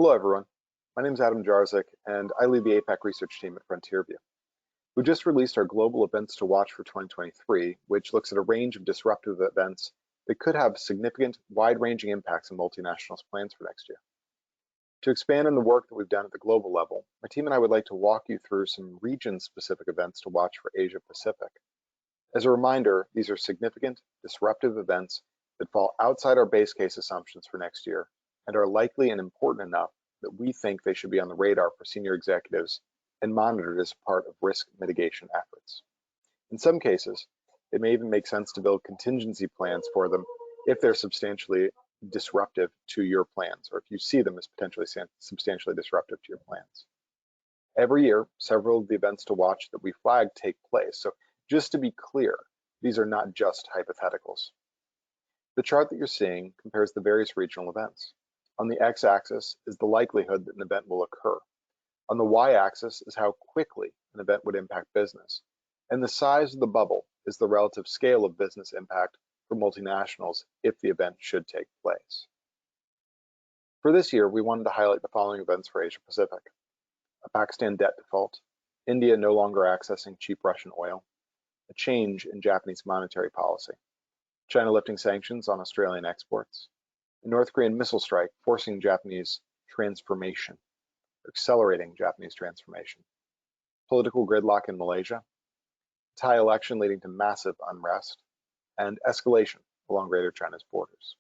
Hello, everyone. My name is Adam Jarzik, and I lead the APAC research team at FrontierView. We just released our Global Events to Watch for 2023, which looks at a range of disruptive events that could have significant, wide-ranging impacts on multinationals' plans for next year. To expand on the work that we've done at the global level, my team and I would like to walk you through some region-specific events to watch for Asia Pacific. As a reminder, these are significant, disruptive events that fall outside our base case assumptions for next year and are likely and important enough that we think they should be on the radar for senior executives and monitored as part of risk mitigation efforts. In some cases, it may even make sense to build contingency plans for them if they're substantially disruptive to your plans, or if you see them as potentially substantially disruptive to your plans. Every year, several of the events to watch that we flag take place. So just to be clear, these are not just hypotheticals. The chart that you're seeing compares the various regional events. On the x-axis is the likelihood that an event will occur. On the y-axis is how quickly an event would impact business. And the size of the bubble is the relative scale of business impact for multinationals if the event should take place. For this year, we wanted to highlight the following events for Asia Pacific: a Pakistan debt default, India no longer accessing cheap Russian oil, a change in Japanese monetary policy, China lifting sanctions on Australian exports, a North Korean missile strike forcing Japanese transformation, or accelerating Japanese transformation, political gridlock in Malaysia, a Thai election leading to massive unrest, and escalation along Greater China's borders.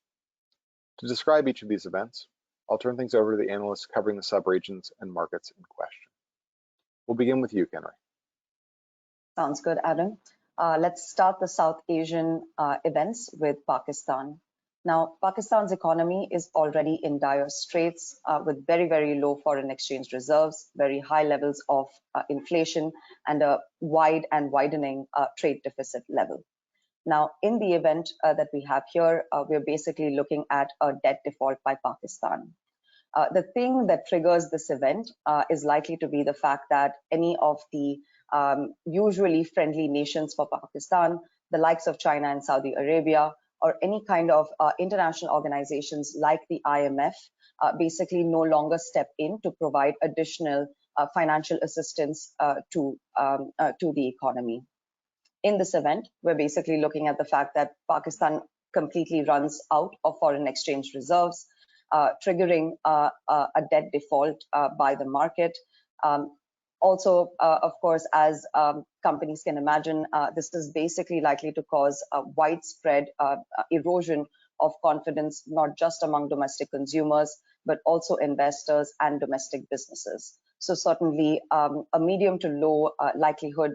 To describe each of these events, I'll turn things over to the analysts covering the subregions and markets in question. We'll begin with you, Henry. Sounds good, Adam. Let's start the South Asian events with Pakistan. Now, Pakistan's economy is already in dire straits with very, very low foreign exchange reserves, very high levels of inflation, and a wide and widening trade deficit level. Now, in the event that we have here, we're basically looking at a debt default by Pakistan. The thing that triggers this event is likely to be the fact that any of the usually friendly nations for Pakistan, the likes of China and Saudi Arabia, or any kind of international organizations like the IMF, basically no longer step in to provide additional financial assistance to the economy. In this event, we're basically looking at the fact that Pakistan completely runs out of foreign exchange reserves, triggering a debt default by the market. Also, of course, as companies can imagine, this is basically likely to cause a widespread erosion of confidence, not just among domestic consumers, but also investors and domestic businesses. So certainly a medium to low likelihood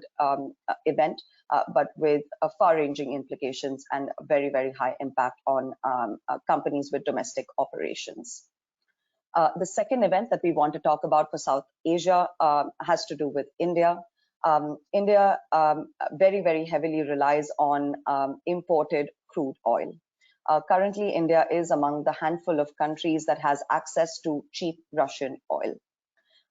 event, but with far-ranging implications and a very, very high impact on companies with domestic operations. The second event that we want to talk about for South Asia has to do with India. India very, very heavily relies on imported crude oil. Currently, India is among the handful of countries that has access to cheap Russian oil.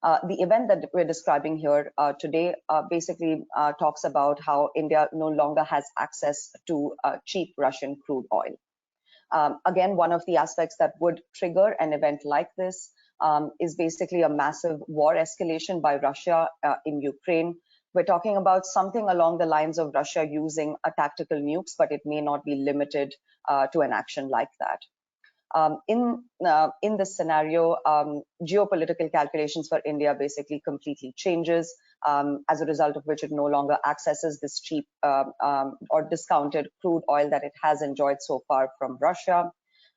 The event that we're describing here today basically talks about how India no longer has access to cheap Russian crude oil. Again, one of the aspects that would trigger an event like this is basically a massive war escalation by Russia in Ukraine. We're talking about something along the lines of Russia using tactical nukes, but it may not be limited to an action like that. In this scenario, geopolitical calculations for India basically completely changes, as a result of which it no longer accesses this cheap or discounted crude oil that it has enjoyed so far from Russia.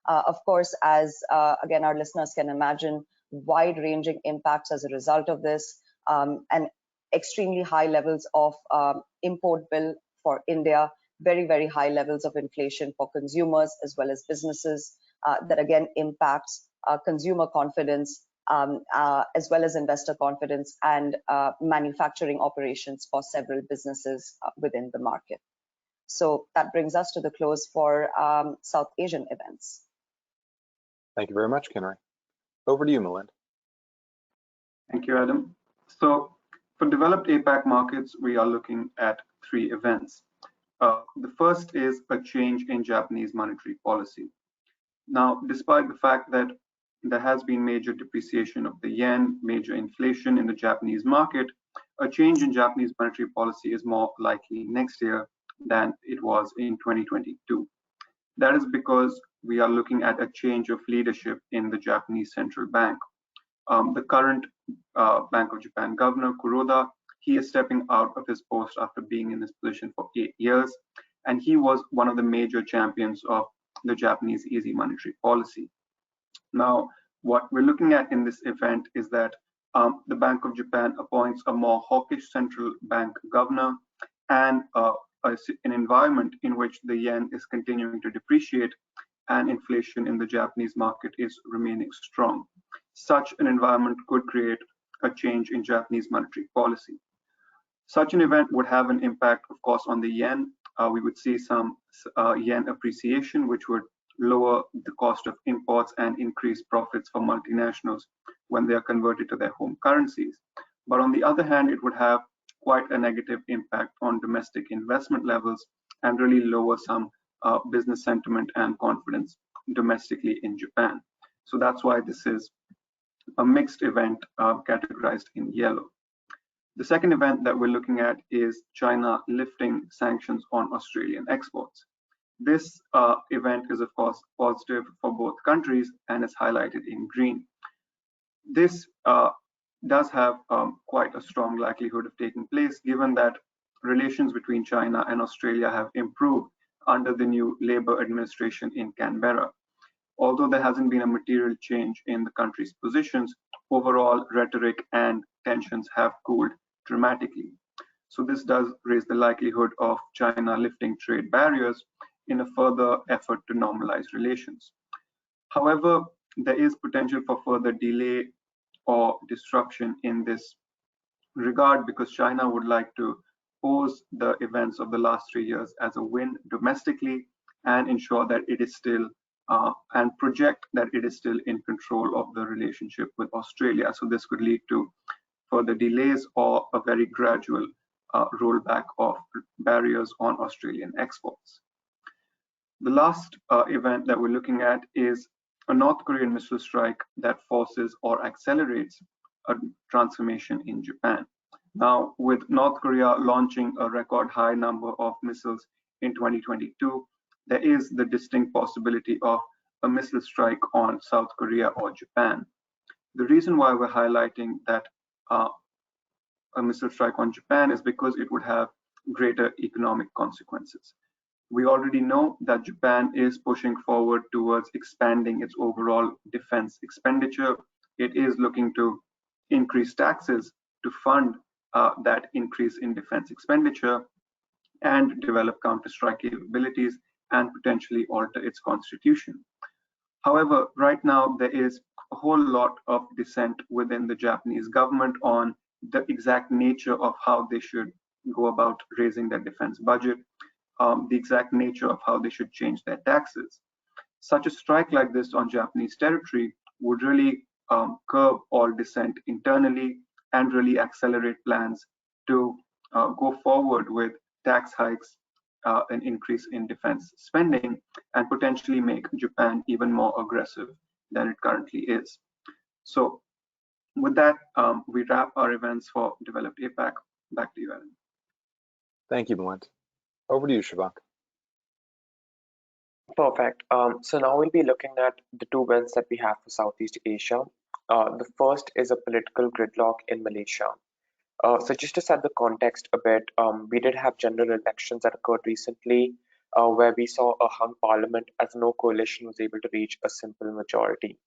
Of course, as again, our listeners can imagine, wide-ranging impacts as a result of this, and extremely high levels of import bill for India, very, very high levels of inflation for consumers as well as businesses, that again impacts consumer confidence as well as investor confidence and manufacturing operations for several businesses within the market. So that brings us to the close for South Asian events. Thank you very much, Henry. Over to you, Milind. Thank you, Adam. So for developed APAC markets, we are looking at 3 events. The first is a change in Japanese monetary policy. Now, despite the fact that there has been major depreciation of the yen, major inflation in the Japanese market, a change in Japanese monetary policy is more likely next year than it was in 2022. That is because we are looking at a change of leadership in the Japanese central bank. The current Bank of Japan governor, Kuroda, he is stepping out of his post after being in this position for 8 years, and he was one of the major champions of the Japanese easy monetary policy. Now, what we're looking at in this event is that the Bank of Japan appoints a more hawkish central bank governor and an environment in which the yen is continuing to depreciate and inflation in the Japanese market is remaining strong. Such an environment could create a change in Japanese monetary policy. Such an event would have an impact, of course, on the yen. We would see some yen appreciation, which would lower the cost of imports and increase profits for multinationals when they are converted to their home currencies. But on the other hand, it would have quite a negative impact on domestic investment levels and really lower some business sentiment and confidence domestically in Japan. So that's why this is a mixed event categorized in yellow. The second event that we're looking at is China lifting sanctions on Australian exports. This event is, of course, positive for both countries and is highlighted in green. This does have quite a strong likelihood of taking place, given that relations between China and Australia have improved under the new Labour administration in Canberra. Although there hasn't been a material change in the country's positions, overall rhetoric and tensions have cooled dramatically. So this does raise the likelihood of China lifting trade barriers in a further effort to normalize relations. However, there is potential for further delay or disruption in this regard because China would like to pose the events of the last 3 years as a win domestically and ensure that it is still and project that it is still in control of the relationship with Australia. So this could lead to further delays or a very gradual rollback of barriers on Australian exports. The last event that we're looking at is a North Korean missile strike that forces or accelerates a transformation in Japan. Now, with North Korea launching a record high number of missiles in 2022, there is the distinct possibility of a missile strike on South Korea or Japan. The reason why we're highlighting that a missile strike on Japan is because it would have greater economic consequences. We already know that Japan is pushing forward towards expanding its overall defense expenditure. It is looking to increase taxes to fund that increase in defense expenditure and develop counter-strike capabilities and potentially alter its constitution. However, right now there is a whole lot of dissent within the Japanese government on the exact nature of how they should go about raising their defense budget, the exact nature of how they should change their taxes. Such a strike like this on Japanese territory would really curb all dissent internally and really accelerate plans to go forward with tax hikes, an increase in defense spending, and potentially make Japan even more aggressive than it currently is. So with that, we wrap our events for Developed APAC. Back to you, Adam. Thank you, Mwant. Over to you, Shivank. Perfect. So now we'll be looking at the two events that we have for Southeast Asia. The first is a political gridlock in Malaysia. So just to set the context a bit, we did have general elections that occurred recently where we saw a hung parliament as no coalition was able to reach a simple majority.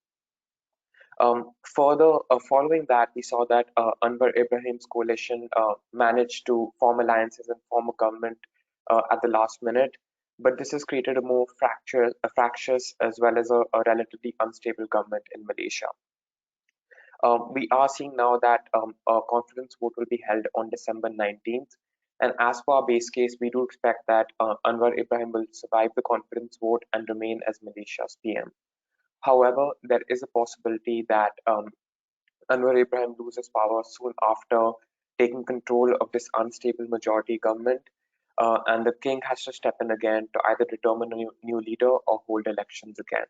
Following that, we saw that Anwar Ibrahim's coalition managed to form alliances and form a government at the last minute, but this has created a more fractious as well as a relatively unstable government in Malaysia. We are seeing now that a confidence vote will be held on December 19th. And as per our base case, we do expect that Anwar Ibrahim will survive the confidence vote and remain as Malaysia's PM. However, there is a possibility that Anwar Ibrahim loses power soon after taking control of this unstable majority government, and the king has to step in again to either determine a new leader or hold elections again.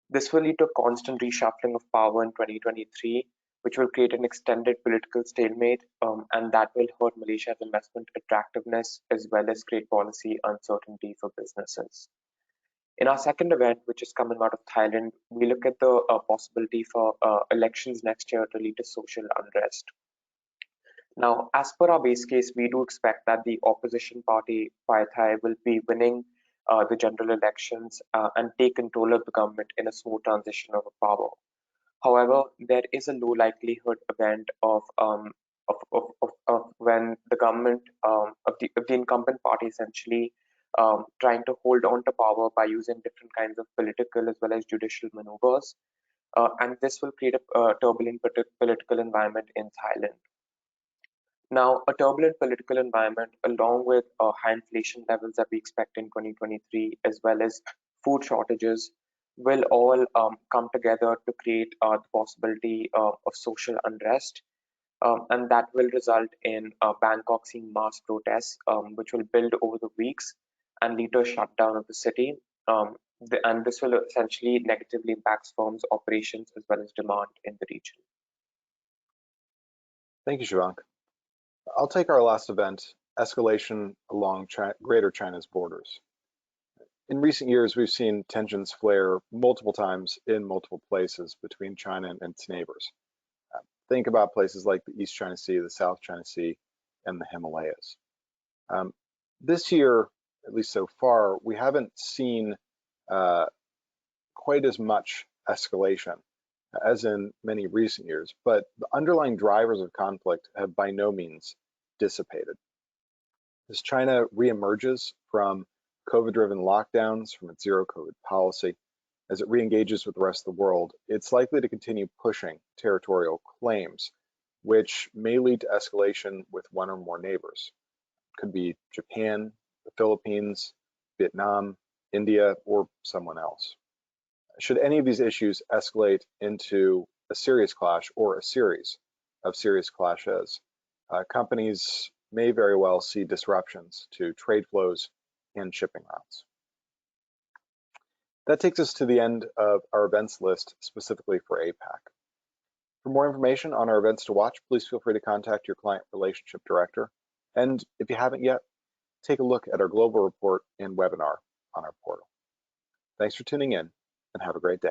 This will lead to a constant reshuffling of power in 2023, which will create an extended political stalemate, and that will hurt Malaysia's investment attractiveness as well as create policy uncertainty for businesses. In our second event, which is coming out of Thailand, we look at the possibility for elections next year to lead to social unrest. Now, as per our base case, we do expect that the opposition party, Phai Thai, will be winning the general elections and take control of the government in a smooth transition of power. However, there is a low likelihood event of when the government of the incumbent party essentially trying to hold on to power by using different kinds of political as well as judicial maneuvers, and this will create a turbulent political environment in Thailand. Now, a turbulent political environment, along with high inflation levels that we expect in 2023, as well as food shortages, will all come together to create the possibility of social unrest. And that will result in Bangkok seeing mass protests, which will build over the weeks and lead to a shutdown of the city. And this will essentially negatively impact firms' operations as well as demand in the region. Thank you, Shivank. I'll take our last event, escalation along Greater China's borders. In recent years, we've seen tensions flare multiple times in multiple places between China and its neighbors. Think about places like the East China Sea, the South China Sea, and the Himalayas. This year, at least so far, we haven't seen quite as much escalation as in many recent years, but the underlying drivers of conflict have by no means dissipated. As China reemerges from COVID-driven lockdowns, from its zero-COVID policy, as it re-engages with the rest of the world, it's likely to continue pushing territorial claims, which may lead to escalation with one or more neighbors. It could be Japan, the Philippines, Vietnam, India, or someone else. Should any of these issues escalate into a serious clash or a series of serious clashes, companies may very well see disruptions to trade flows and shipping routes. That takes us to the end of our events list specifically for APAC. For more information on our events to watch, please feel free to contact your client relationship director. And if you haven't yet, take a look at our global report and webinar on our portal. Thanks for tuning in, and have a great day.